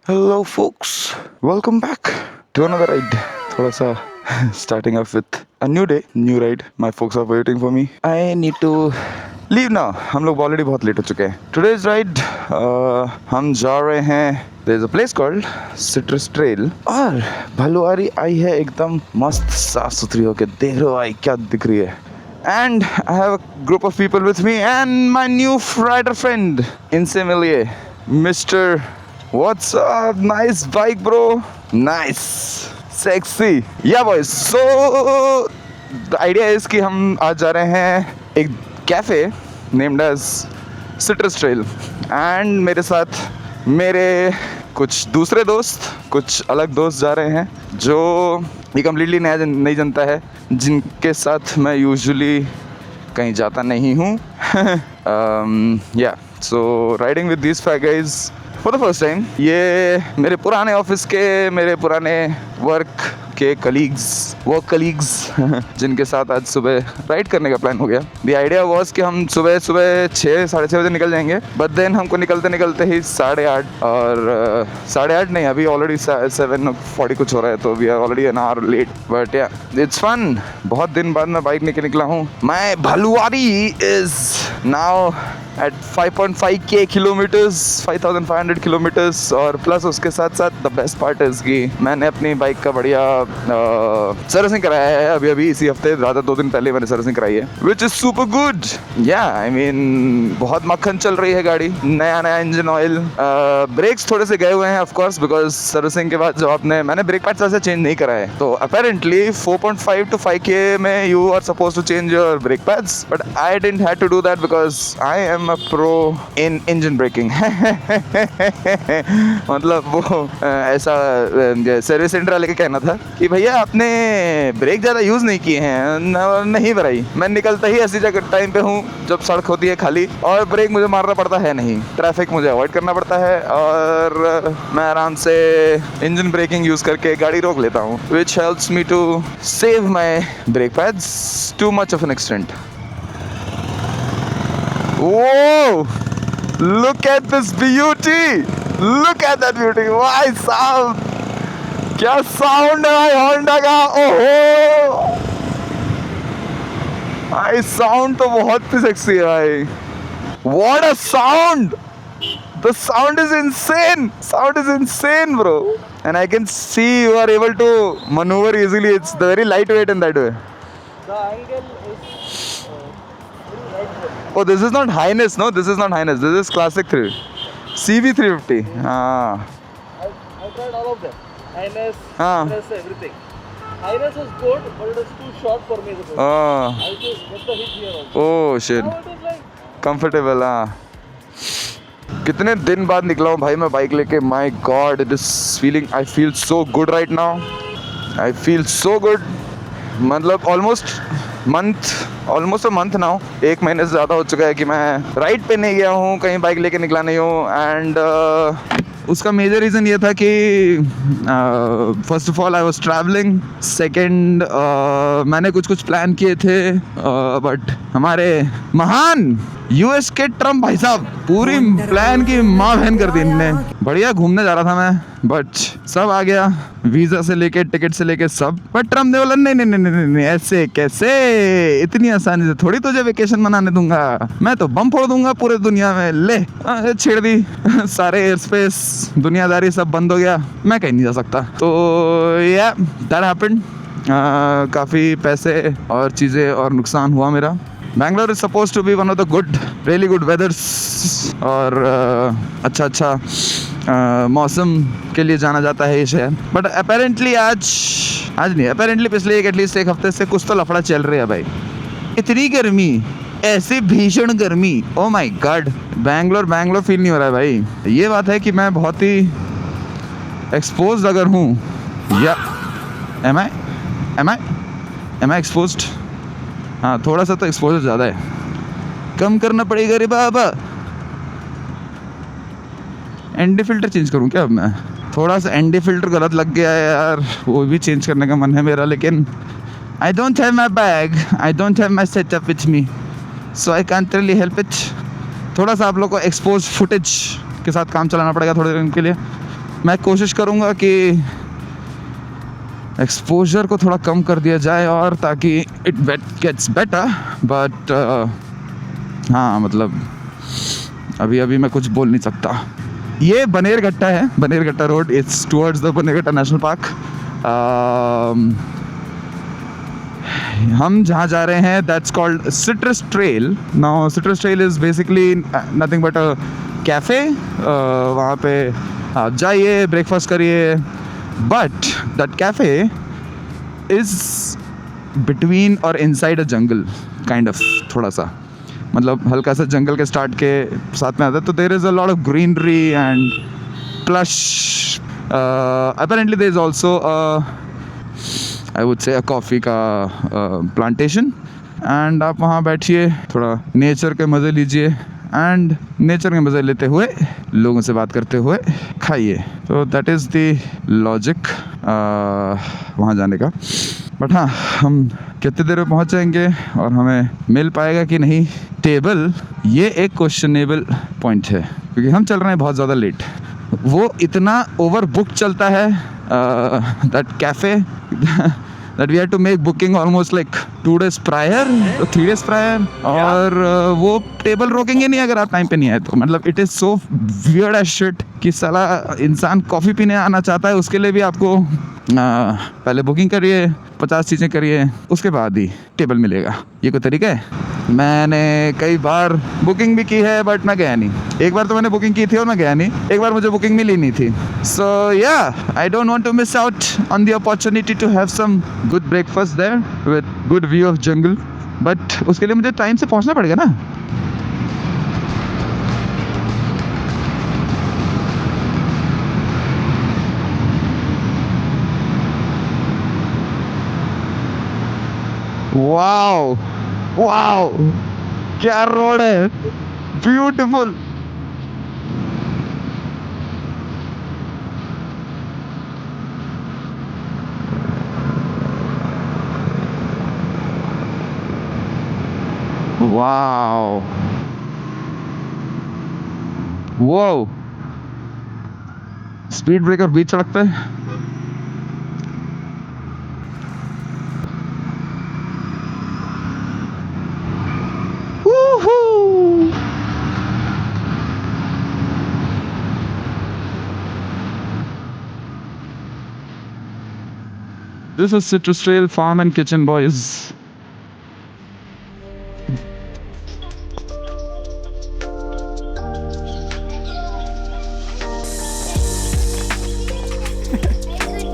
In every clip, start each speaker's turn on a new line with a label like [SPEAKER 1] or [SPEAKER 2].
[SPEAKER 1] Hello, folks. Welcome back to another ride. थोड़ा सा starting off with a new day, new ride. My folks are waiting for me. I need to leave now. हम लोग already बहुत late हो चुके हैं. Today's ride हम जा रहे हैं. There's a place called Citrus Trail. और भलुआरी आई है एकदम मस्त साफ सुथरी होके. देख रहे हो आई क्या दिख रही है. And I have a group of people with me and my new rider friend. इनसे मिलिए, Mr. What's up? Nice bike, bro. Nice. Sexy. Yeah, boys. So, the idea is कि हम आज जा रहे हैं एक cafe named as Citrus Trail. And मेरे साथ मेरे कुछ दूसरे दोस्त, कुछ अलग दोस्त जा रहे हैं जो ये कम्प्लीटली नहीं जानता है, जिनके साथ मैं यूजुअली कहीं जाता नहीं हूँ. Yeah. So, riding with these five guys for the first time. ये मेरे पुराने ऑफिस के, मेरे पुराने वर्क के वर्क कलीग्स जिनके साथ आज सुबह राइड करने का प्लान हो गया. द आइडिया वॉज कि हम सुबह 6-6:30 बजे निकल जाएंगे, बट देन हमको निकलते ही 8:30 और 8:30 नहीं, अभी ऑलरेडी 7:40 कुछ हो रहा है, तो we are already an hour late. But yeah it's fun. बहुत दिन बाद मैं बाइक लेके निकला हूँ. My Bhaluari is now at 5.5k kilometers, 5,500 kilometers. और प्लस उसके साथ साथ द बेस्ट पार्ट इज कि मैंने अपनी बाइक का बढ़िया सर्विसिंग कराया है अभी इसी हफ्ते. ज़्यादा 2 दिन पहले मैंने सर्विसिंग कराई है, विच इज सुपर गुड. या आई मीन बहुत मक्खन चल रही है गाड़ी. नया इंजन ऑयल, ब्रेक्स थोड़े से गए हुए हैं ऑफकोर्स, बिकॉज सर्विसिंग के बाद जब मैंने ब्रेक पैड्स ऐसे चेंज नहीं करा है. तो अपेरेंटली 4.5 to 5k में you are suppose to change your brake pads, but I didn't have to do that because I am a pro in engine braking. मतलब वो ऐसा सर्विस सेंटर वाले का कहना था कि भैया आपने ब्रेक ज़्यादा यूज़ नहीं किए हैं. नहीं भाई, मैं निकलता ही ऐसी जगह टाइम पे हूँ जब सड़क होती है खाली, और ब्रेक मुझे मारना पड़ता है नहीं, ट्रैफिक मुझे अवॉइड करना पड़ता है, और मैं आराम से इंजन ब्रेकिंग यूज़ करके गाड़ी रोक लेता हूँ, which helps me to save my brake pads to much of an extent. Whoa! Look at this beauty! Look at that beauty! Why sound? क्या sound है भाई होंडा का. ओहो! भाई sound तो बहुत ही sexy है भाई. What a sound! The sound is insane! Sound is insane, bro. And I can see you are able to maneuver easily. It's very lightweight in that way.
[SPEAKER 2] The angle is very right.
[SPEAKER 1] Oh, this is not Highness, no? This is not Highness. This is Classic 3. CV350.
[SPEAKER 2] I tried all of them. Highness, everything. Highness was good, but it was too short for me. I just get the hit here also.
[SPEAKER 1] Oh, shit.
[SPEAKER 2] Now it is like
[SPEAKER 1] Comfortable, कितने दिन बाद निकला हूँ भाई मैं bike लेके. My God, it is feeling. I feel so good right now. I feel so good. मतलब almost a month now, 1 महीने से ज़्यादा हो चुका है कि मैं राइड पे नहीं गया हूँ, कहीं बाइक लेके निकला नहीं हूँ. एंड उसका मेजर रीज़न ये था कि first of all I was travelling, second मैंने कुछ प्लान किए थे, बट हमारे महान यूएस के ट्रम्प भाई साहब पूरी प्लान की माँ बहन कर दी इनने. बढ़िया घूमने जा रहा था मैं, बट सब आ गया, वीज़ा से लेके टिकट से लेके सब. बट ट्रम्प ने बोला नहीं, ऐसे कैसे, इतनी आसानी से थोड़ी तुझे वेकेशन मनाने दूंगा, मैं तो बम फोड़ दूंगा पूरे दुनिया में. ले छेड़ दी सारे एयर स्पेस, दुनियादारी सब बंद हो गया, मैं कहीं नहीं जा सकता. तो या दैट हैपेंड. काफ़ी पैसे और चीज़ें और नुकसान हुआ मेरा. Bangalore is suppose to be one of the really good weathers, और अच्छा मौसम के लिए जाना जाता है ये शहर. बट अपेरेंटली आज नहीं, अपेरेंटली पिछले एटलीस्ट एक हफ्ते से कुछ तो लफड़ा चल रहा है भाई. इतनी गर्मी, ऐसी भीषण गर्मी, oh my God. Bangalore feel नहीं हो रहा है भाई. ये बात है कि मैं बहुत ही एक्सपोज अगर हूँ, या एम आई एक्सपोज्ड. हाँ, थोड़ा सा तो एक्सपोजर ज़्यादा है, कम करना पड़ेगा रे बाबा. एनडी फिल्टर चेंज करूँ क्या अब मैं? थोड़ा सा एनडी फिल्टर गलत लग गया है यार, वो भी चेंज करने का मन है मेरा, लेकिन I don't have my bag, I don't have my setup with me, so I can't really help it. थोड़ा सा आप लोग को एक्सपोज फुटेज के साथ काम चलाना पड़ेगा थोड़े दिन के लिए. मैं कोशिश करूँगा कि एक्सपोजर को थोड़ा कम कर दिया जाए और ताकि इट गेट्स बेटर, बट हाँ मतलब अभी अभी मैं कुछ बोल नहीं सकता। ये बनेरघट्टा है, Bannerghatta road, it's towards the Bannerghatta national park. हम जहाँ जा रहे हैं that's called citrus trail. Now citrus trail is basically nothing but a cafe. वहाँ पे आप जाइए, ब्रेकफास्ट करिए, but that cafe is between और inside a jungle kind of, थोड़ा सा मतलब हल्का सा जंगल के स्टार्ट के साथ में आता है। तो there is a lot of greenery and plush. Apparently there is also I would say coffee का प्लांटेशन, एंड आप वहाँ बैठिए, थोड़ा नेचर के मज़े लीजिए एंड नेचर के मज़े लेते हुए लोगों से बात करते हुए खाइए। तो दैट इज़ द लॉजिक वहाँ जाने का। बट हाँ, हम कितने देर में पहुँच जाएंगे और हमें मिल पाएगा कि नहीं टेबल, ये एक क्वेश्चनेबल पॉइंट है, क्योंकि हम चल रहे हैं बहुत ज़्यादा लेट। वो इतना ओवर बुक चलता है that cafe that we had to make booking almost like 2 days prior, 3 days prior, और वो टेबल रोकेंगे नहीं अगर आप टाइम पे नहीं आए तो। मतलब it is so weird as shit कि साला इंसान कॉफ़ी पीने आना चाहता है, उसके लिए भी आपको पहले बुकिंग करिए, 50 चीज़ें करिए, उसके बाद ही टेबल मिलेगा। ये कोई तरीका है? मैंने कई बार बुकिंग भी की है बट मैं गया नहीं। एक बार तो मैंने बुकिंग की थी और मैं गया नहीं, एक बार मुझे बुकिंग मिली नहीं थी। So yeah, I don't want to miss out on the opportunity to have some good breakfast there with good view of jungle, but उसके लिए मुझे टाइम से पहुंचना पड़ेगा ना। वाओ वाओ, क्या रोड है, ब्यूटीफुल। वाओ वो स्पीड ब्रेकर बीच सड़क पे। This is Citrus Trail Farm and Kitchen, boys.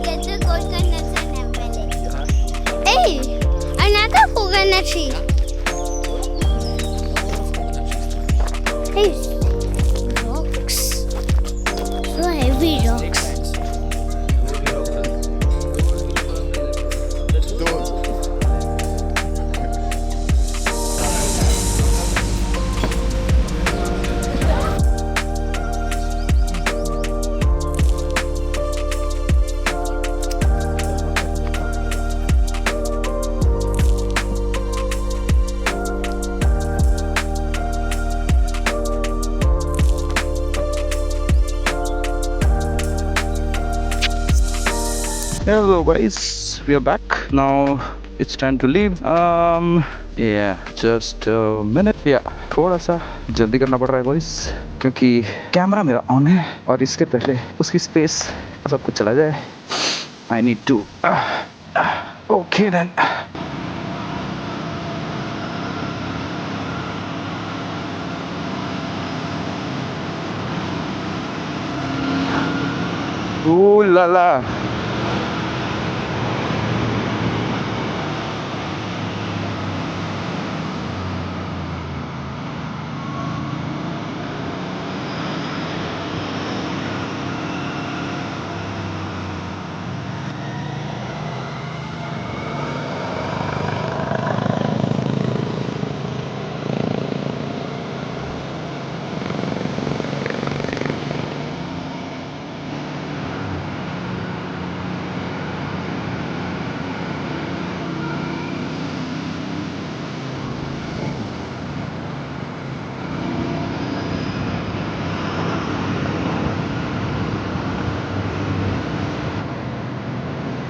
[SPEAKER 3] Get the coconuts and umbrella. Hey, another coconut tree. Hey, rocks. So heavy rocks.
[SPEAKER 2] Hello guys, we are back. Now it's time to leave. Yeah, just a minute. Yeah, थोड़ा सा जल्दी करना पड़ रहा है boys, क्योंकि camera मेरा on है और इसके पहले उसकी स्पेस सब कुछ चला जाए। I need to. Okay then. Ooh la la.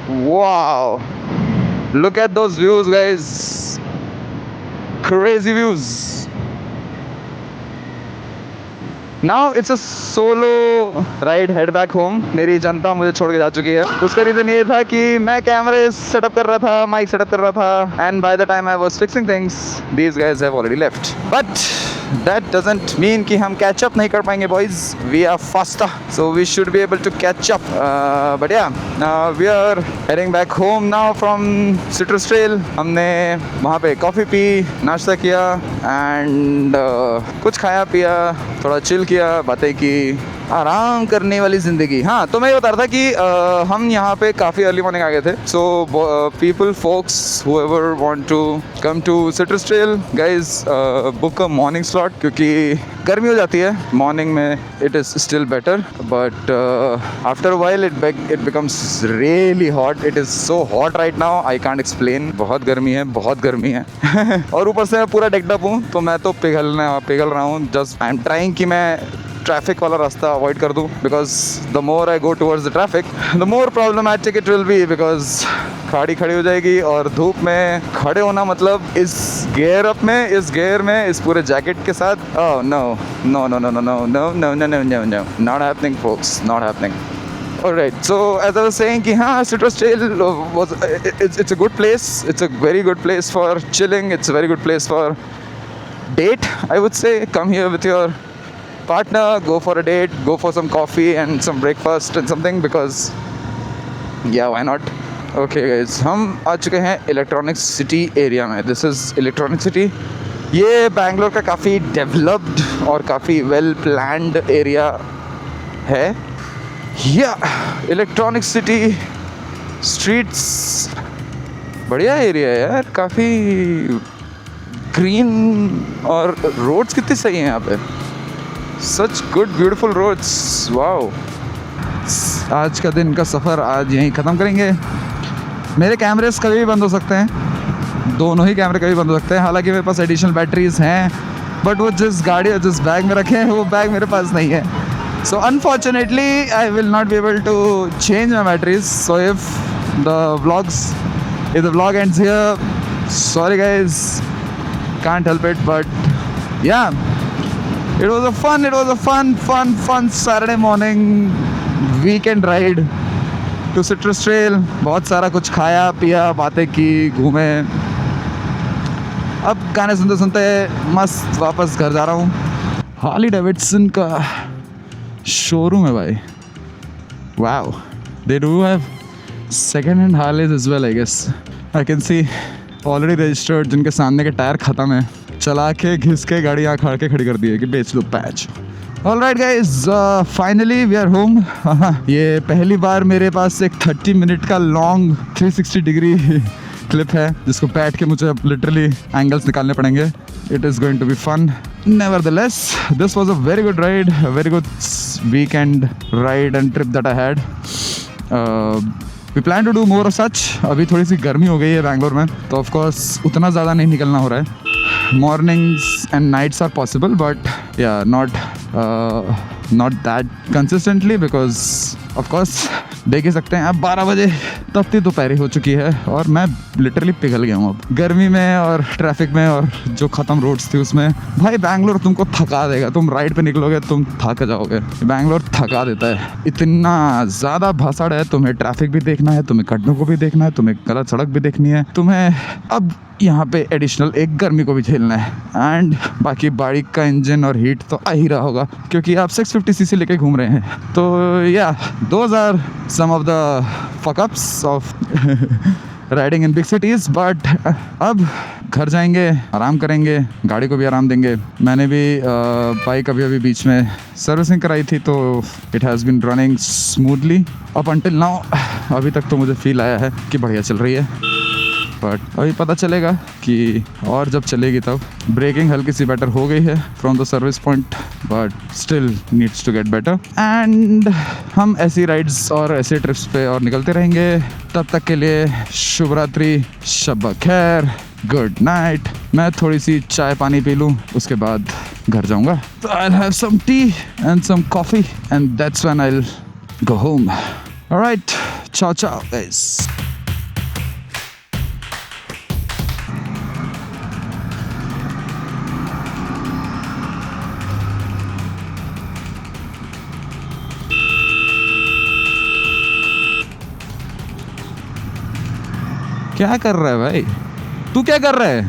[SPEAKER 2] Wow, look at those views guys, crazy views. Now it's a solo ride head back home. मेरी जनता मुझे छोड़ के जा चुकी है. उसका रीजन ये था कि मैं कैमरे सेटअप कर रहा था, माइक सेटअप कर रहा था, and by the time I was fixing things, these guys have already left. But that doesn't mean कि हम catch up नहीं कर पाएंगे boys. We are faster, so we should be able to catch up. But yeah, we are heading back home now from Citrus Trail. हमने वहाँ पे coffee P, नाश्ता किया and कुछ खाया पिया, थोड़ा चिल किया, बातें की, आराम करने वाली ज़िंदगी. हाँ, तो मैं ये बता रहा था कि हम यहाँ पे काफ़ी अर्ली मॉर्निंग आ गए थे. So people folks whoever want to come to Citrus Trail, guys, book a morning slot क्योंकि गर्मी हो जाती है मॉर्निंग में. it is still better, but after a while it becomes really hot. It is so hot right now, I can't explain. बहुत गर्मी है, बहुत गर्मी है. और ऊपर से मैं पूरा डेक्ड अप हूँ, तो मैं तो पिघल रहा हूँ. जस्ट आई एम ट्राइंग कि मैं ट्रैफिक वाला रास्ता अवॉइड कर दूँ, because the more I go towards the traffic the more problematic it will be, because गाड़ी खड़ी हो जाएगी और धूप में खड़े होना मतलब इस गियर में इस पूरे जैकेट के साथ. Oh no no no no no no no no no no no no, not happening folks, not happening. Alright, so as I was saying कि हाँ, Citrus Trail it's a good place. It's a very good place for chilling. It's a very good place for date, I would say. Come here with your partner, go for a date, go for some coffee and some breakfast and something, because yeah, why not? Okay guys, हम आ चुके हैं electronic city area में. This is electronic city. ये बैंगलोर का काफ़ी developed और काफ़ी well planned area है. या इलेक्ट्रॉनिक सिटी स्ट्रीट्स बढ़िया एरिया है यार, काफ़ी ग्रीन, और रोड्स कितनी सही हैं यहाँ पे. Such good beautiful roads. Wow. आज का दिन का सफ़र आज यहीं ख़त्म करेंगे. मेरे कैमरेस कभी भी बंद हो सकते हैं, दोनों ही कैमरे कभी बंद हो सकते हैं. हालांकि मेरे पास एडिशनल बैटरीज हैं, बट वो जिस गाड़ी और जिस बैग में रखे हैं वो बैग मेरे पास नहीं है. So unfortunately I will not be able to change my batteries. So if the vlog ends here, sorry guys, can't help it. But yeah, it was a fun Saturday morning weekend ride to Citrus Trail. बहुत सारा कुछ खाया पिया, बातें की, घूमे. अब गाने सुनते सुनते मस्त वापस घर जा रहा हूँ. हार्ली डेविडसन का शोरूम है भाई. Wow, they do have second hand Harleys as well, I guess. I can see already registered, जिनके सामने के टायर ख़त्म है, चला के घिस के गाड़ी यहाँ खड़ा के खड़ी कर दी है कि बेच लो patch. Alright guys, finally we are home. ये पहली बार मेरे पास एक 30 मिनट का लॉन्ग 360 डिग्री क्लिप है, जिसको बैठ के मुझे अब लिटरली एंगल्स निकालने पड़ेंगे. It is going to be fun. Nevertheless, this was a very good ride, a very good weekend ride and trip that I had. We plan to do more of such. अभी थोड़ी सी गर्मी हो गई है बैंगलोर में, तो ऑफ कोर्स उतना ज़्यादा नहीं निकलना हो रहा है. Mornings and nights are possible, but yeah, not that consistently, because of course देख ही सकते हैं अब 12 बजे तब दोपहरी हो चुकी है और मैं लिटरली पिघल गया हूँ अब गर्मी में और ट्रैफिक में और जो ख़त्म रोड्स थी उसमें. भाई बैंगलोर तुमको थका देगा. तुम राइड पे निकलोगे तुम थक जाओगे. बैंगलोर थका देता है, इतना ज़्यादा भसड़ है. तुम्हें ट्रैफिक भी देखना है, तुम्हें गड्ढों को भी देखना है, तुम्हें गलत सड़क भी देखनी है, तुम्हें अब यहाँ पे एडिशनल एक गर्मी को भी झेलना है. एंड बाकी बाइक का इंजन और हीट तो आ ही रहा होगा क्योंकि आप 650cc लेके घूम रहे हैं. तो yeah those are some of the fuck ups of riding in big cities. But अब घर जाएंगे, आराम करेंगे, गाड़ी को भी आराम देंगे. मैंने भी बाइक अभी बीच में सर्विसिंग कराई थी, तो it has been running smoothly up until now. अभी तक तो मुझे फील आया है कि बढ़िया चल रही है, बट अभी पता चलेगा कि और जब चलेगी तब. ब्रेकिंग हल्की सी बेटर हो गई है from the service point, but still needs to get better. And हम ऐसी राइड्स और ऐसे ट्रिप्स पे और निकलते रहेंगे. तब तक के लिए शुभ रात्रि, शब खैर, गुड नाइट. मैं थोड़ी सी चाय पानी पी लूँ, उसके बाद घर जाऊँगा. तो I have some tea and some coffee and that's when I will go home. Alright, ciao ciao guys. क्या कर रहा है भाई? तू क्या कर रहा है?